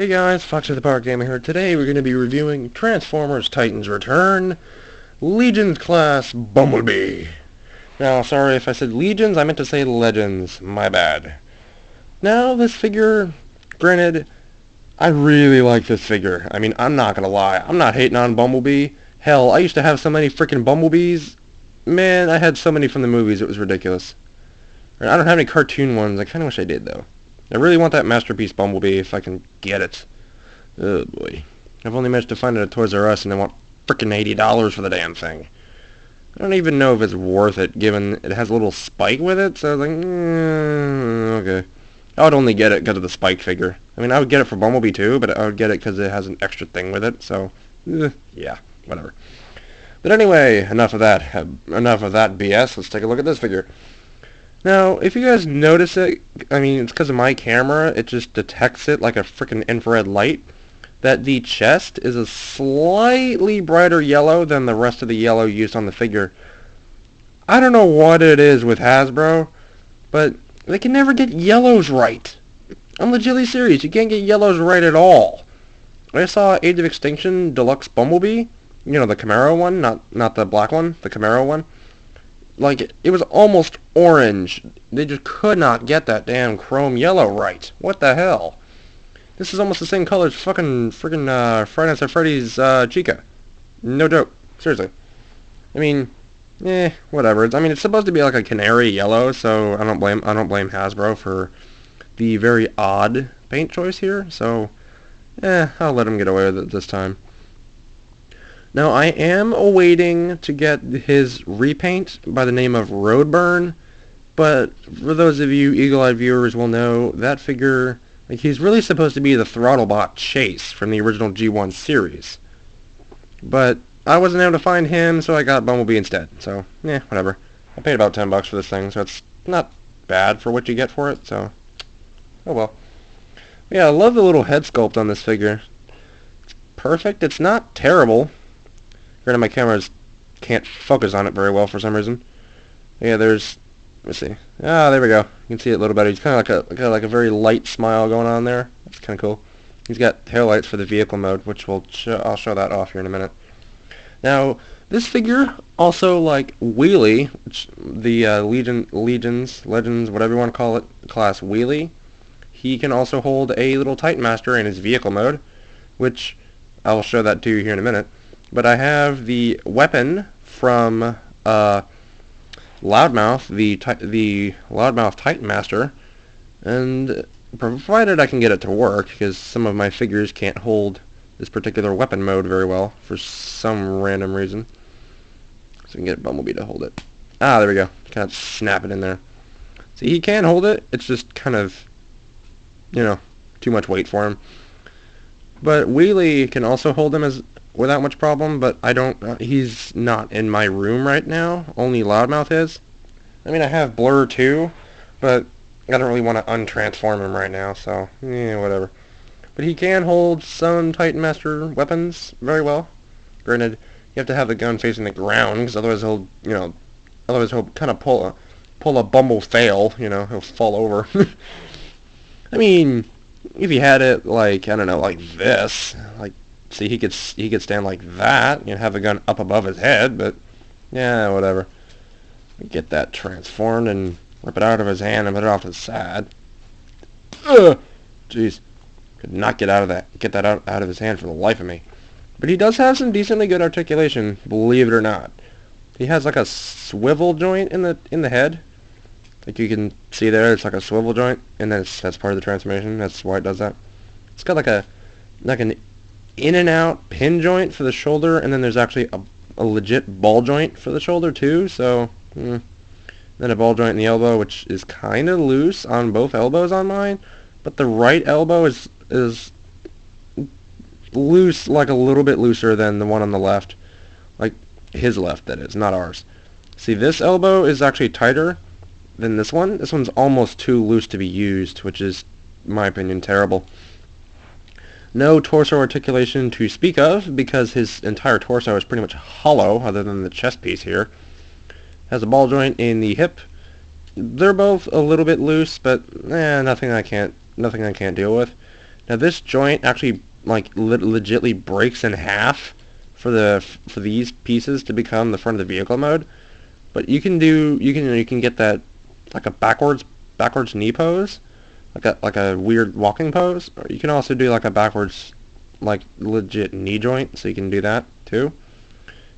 Hey guys, Fox of the Power Gamer here. Today we're going to be reviewing Transformers Titans Return, Legions Class Bumblebee. Now, sorry if I said Legions, I meant to say Legends. My bad. Now, this figure, granted, I really like this figure. I mean, I'm not going to lie. I'm not hating on Bumblebee. Hell, I used to have so many freaking Bumblebees. Man, I had so many from the movies, it was ridiculous. I don't have any cartoon ones. I kind of wish I did, though. I really want that Masterpiece Bumblebee if I can get it. Oh boy. I've only managed to find it at Toys R Us and I want frickin' $80 for the damn thing. I don't even know if it's worth it given it has a little spike with it, so I was like, okay. I would only get it because of the spike figure. I mean, I would get it for Bumblebee too, but I would get it because it has an extra thing with it, so, yeah, whatever. But anyway, enough of that. Enough of that BS. Let's take a look at this figure. Now, if you guys notice it, I mean, it's because of my camera, it just detects it like a frickin' infrared light, that the chest is a slightly brighter yellow than the rest of the yellow used on the figure. I don't know what it is with Hasbro, but they can never get yellows right. I'm legitimately serious, you can't get yellows right at all. I saw Age of Extinction Deluxe Bumblebee, you know, the Camaro one, not the black one, the Camaro one. Like, it was almost orange. They just could not get that damn chrome yellow right. What the hell? This is almost the same color as freaking Friday Nights at Freddy's Chica. No joke. Seriously. I mean, whatever. I mean, it's supposed to be like a canary yellow, so I don't blame Hasbro for the very odd paint choice here. So, I'll let him get away with it this time. Now, I am awaiting to get his repaint by the name of Roadburn, but for those of you eagle-eyed viewers will know, that figure, like, he's really supposed to be the Throttlebot Chase from the original G1 series. But I wasn't able to find him, so I got Bumblebee instead. So, whatever. I paid about $10 for this thing, so it's not bad for what you get for it, so, oh well. Yeah, I love the little head sculpt on this figure. It's perfect. It's not terrible. Granted, my cameras can't focus on it very well for some reason. Yeah, there's, let me see. Ah, there we go. You can see it a little better. He's kind of like a very light smile going on there. That's kind of cool. He's got taillights for the vehicle mode, which I'll show that off here in a minute. Now, this figure also, like Wheelie, which the Legends, whatever you want to call it, class Wheelie, he can also hold a little Titan Master in his vehicle mode, which I'll show that to you here in a minute. But I have the weapon from Loudmouth, the Loudmouth Titan Master, and provided I can get it to work, because some of my figures can't hold this particular weapon mode very well for some random reason. So we can get Bumblebee to hold it. Ah, there we go. Kind of snap it in there. See, he can hold it. It's just kind of, you know, too much weight for him. But Wheelie can also hold him without much problem, but I don't, he's not in my room right now. Only Loudmouth is. I mean, I have Blur too, but I don't really want to untransform him right now, so, whatever. But he can hold some Titan Master weapons very well. Granted, you have to have the gun facing the ground, because otherwise he'll kind of pull a Bumble fail, he'll fall over. I mean, if he had it, like, I don't know, like this, like, see, he could stand like that, have the gun up above his head, but, yeah, whatever. Get that transformed and rip it out of his hand and put it off to the side. Ugh! Jeez. Could not get that out of his hand for the life of me. But he does have some decently good articulation, believe it or not. He has like a swivel joint in the head. Like you can see there, it's like a swivel joint, and that's part of the transformation. That's why it does that. It's got like an in and out pin joint for the shoulder, and then there's actually a legit ball joint for the shoulder too. So then a ball joint in the elbow, which is kind of loose on both elbows on mine, but the right elbow is loose, like a little bit looser than the one on the left, like his left, that is, not ours. See, this elbow is actually tighter than this one. This one's almost too loose to be used, which is, in my opinion, terrible. No torso articulation to speak of, because his entire torso is pretty much hollow, other than the chest piece here. Has a ball joint in the hip. They're both a little bit loose, but nothing I can't deal with. Now this joint actually like legitly breaks in half for these pieces to become the front of the vehicle mode. But you can get that like a backwards knee pose, like a weird walking pose, or you can also do like a backwards like legit knee joint, so you can do that too.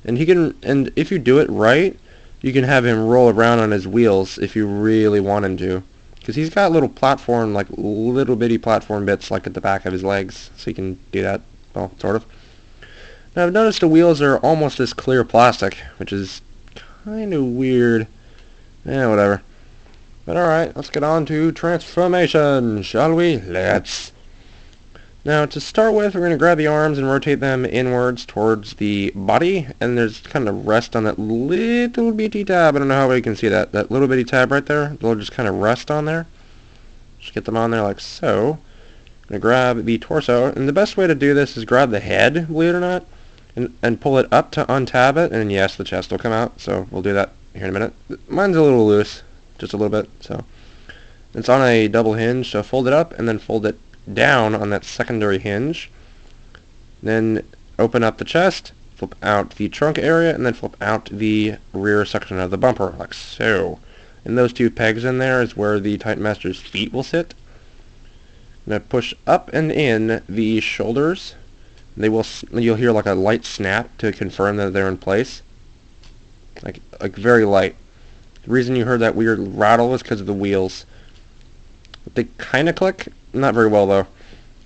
And if you do it right, you can have him roll around on his wheels if you really want him to. Because he's got little little bitty platform bits like at the back of his legs, so you can do that, well, sort of. Now I've noticed the wheels are almost this clear plastic, which is kind of weird. Whatever. But alright, let's get on to transformation, shall we? Let's. Now to start with, we're going to grab the arms and rotate them inwards towards the body, and there's kind of rest on that little bitty tab. I don't know how well you can see that. That little bitty tab right there, they'll just kind of rest on there. Just get them on there like so. I'm going to grab the torso, and the best way to do this is grab the head, believe it or not, and pull it up to untab it, and yes, the chest will come out, so we'll do that here in a minute. Mine's a little loose, just a little bit, so. It's on a double hinge, so fold it up, and then fold it down on that secondary hinge. Then open up the chest, flip out the trunk area, and then flip out the rear section of the bumper, like so. And those two pegs in there is where the Titan Master's feet will sit. I'm going to push up and in the shoulders. You'll hear like a light snap to confirm that they're in place. Like very light. The reason you heard that weird rattle is because of the wheels. They kind of click. Not very well, though.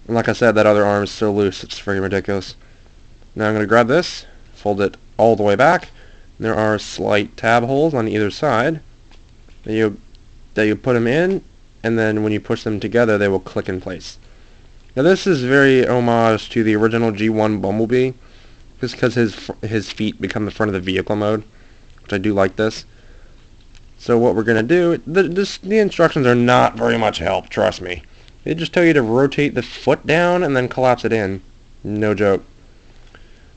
And like I said, that other arm is so loose, it's freaking ridiculous. Now I'm going to grab this, fold it all the way back. There are slight tab holes on either side that you put them in, and then when you push them together, they will click in place. Now this is very homage to the original G1 Bumblebee, just because his feet become the front of the vehicle mode, which I do like this. So what we're going to do, the instructions are not very much help, trust me. They just tell you to rotate the foot down and then collapse it in. No joke.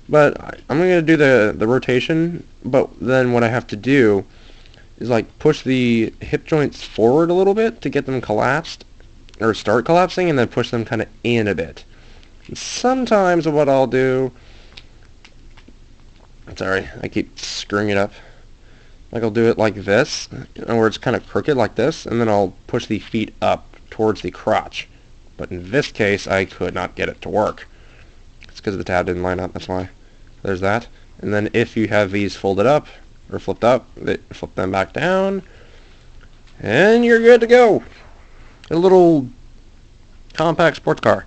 But I'm going to do the rotation, but then what I have to do is like push the hip joints forward a little bit to get them collapsed, or start collapsing, and then push them kind of in a bit. And sometimes what I'll do, sorry, I keep screwing it up. Like I'll do it like this, where it's kind of crooked like this, and then I'll push the feet up towards the crotch. But in this case, I could not get it to work. It's because the tab didn't line up, that's why. There's that. And then if you have these folded up, or flipped up, flip them back down, and you're good to go. A little compact sports car.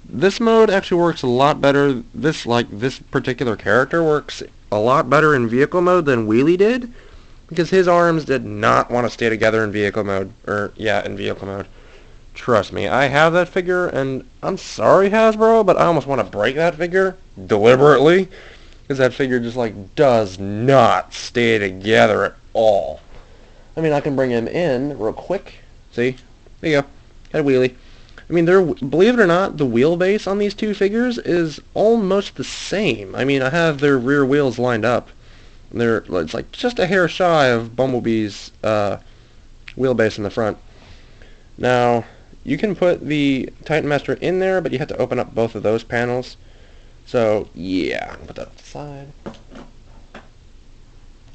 This mode actually works a lot better. This particular character works a lot better in vehicle mode than Wheelie did, because his arms did not want to stay together in vehicle mode. In vehicle mode. Trust me, I have that figure, and I'm sorry, Hasbro, but I almost want to break that figure deliberately, because that figure just does not stay together at all. I mean, I can bring him in real quick. See? There you go. Got a wheelie. I mean, believe it or not, the wheelbase on these two figures is almost the same. I mean, I have their rear wheels lined up. It's like just a hair shy of Bumblebee's wheelbase in the front. Now, you can put the Titan Master in there, but you have to open up both of those panels. So, yeah, put that aside.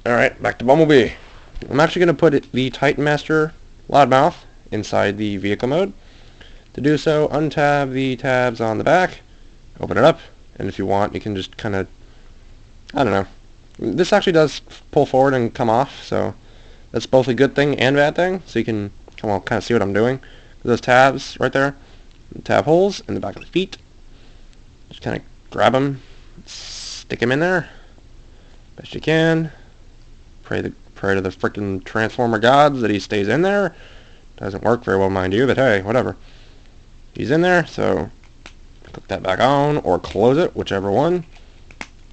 Alright, back to Bumblebee. I'm actually going to put the Titan Master loudmouth inside the vehicle mode. To do so, untab the tabs on the back, open it up, and if you want, you can just kind of, I don't know. This actually does pull forward and come off, so that's both a good thing and bad thing, so you can kind of see what I'm doing. Those tabs right there, tab holes in the back of the feet. Just kind of grab them, stick them in there, best you can. Pray to the frickin' Transformer gods that he stays in there. Doesn't work very well, mind you, but hey, whatever. He's in there, so click that back on, or close it, whichever one.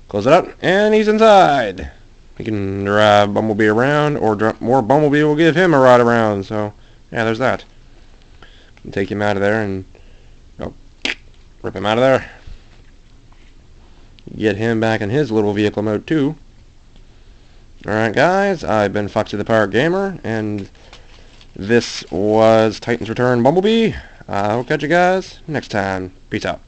Close it up, and he's inside. You can drive Bumblebee around, or more Bumblebee will give him a ride around, so yeah, there's that. Take him out of there and rip him out of there. Get him back in his little vehicle mode too. Alright guys, I've been Foxy the Pirate Gamer, and this was Titan's Return Bumblebee. I'll catch you guys next time. Peace out.